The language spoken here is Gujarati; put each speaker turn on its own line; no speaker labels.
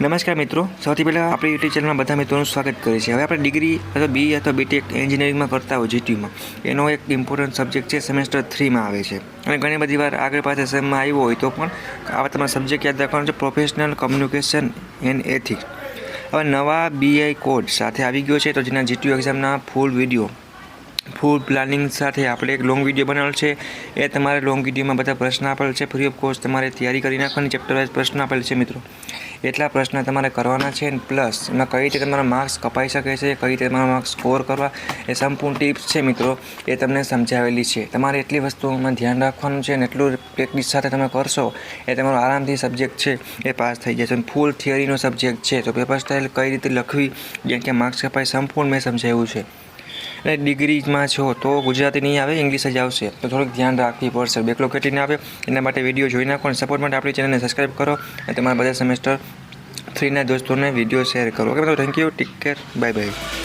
નમસ્કાર મિત્રો, સૌથી પહેલાં આપણી યુટ્યુબ ચેનલમાં બધા મિત્રોનું સ્વાગત કરીએ છીએ। હવે આપણે ડિગ્રી અથવા બી અથવા બીટેક એન્જિનિયરિંગમાં કરતા હોય જીટીયુમાં, એનો એક ઇમ્પોર્ટન્ટ સબ્જેક્ટ છે સેમેસ્ટર 3માં આવે છે અને ઘણી બધી વાર આગળ પાછળ સેમમાં આવ્યો હોય તો પણ આવા તમારા સબ્જેક્ટ યાદ રાખવાનો છે, પ્રોફેશનલ કમ્યુનિકેશન એન્ડ એથિક્સ। હવે નવા બીઆઈ કોડ સાથે આવી ગયો છે, તો જેના જીટીયુ એક્ઝામના ફૂલ પ્લાનિંગ સાથે આપણે એક લોંગ વિડીયો બનાવેલ છે। એ તમારે લોંગ વિડીયોમાં બધા પ્રશ્ન આપેલ છે, ફ્રી ઓફ કોસ્ટ તમારે તૈયારી કરી નાખવાની, ચેપ્ટર વાઇઝ પ્રશ્ન આપેલ છે મિત્રો। એટલા પ્રશ્ન તમારે કરવાના છે, પ્લસ એમાં કઈ રીતે તમારા માર્ક્સ કપાઈ શકે છે, કઈ રીતે તમારા માર્ક્સ સ્કોર કરવા, એ સંપૂર્ણ ટિપ્સ છે મિત્રો, એ તમને સમજાવેલી છે। તમારે એટલી વસ્તુઓમાં ધ્યાન રાખવાનું છે અને એટલું પ્રેક્ટિસ સાથે તમે કરશો એ તમારો આરામથી સબ્જેક્ટ છે એ પાસ થઈ જશે। ફૂલ થિયરીનો સબ્જેક્ટ છે, તો પેપર સ્ટાઇલ કઈ રીતે લખવી, જેમ કે માર્ક્સ કપાય સંપૂર્ણ મેં સમજાવ્યું છે। અને ડિગ્રીમાં છો તો ગુજરાતી નહીં આવે, ઇંગ્લિશ જ આવશે, તો થોડુંક ધ્યાન રાખવી પડશે, બેકલોગ કેટલી આવે એના માટે વિડીયો જોઈ નાખો અને સપોર્ટ માટે આપણી ચેનલને સબસ્ક્રાઈબ કરો અને તમારા બધા સેમેસ્ટર 3ના દોસ્તોને વિડીયો શેર કરો। ઓકે મિત્રો, thank you, take care, bye bye.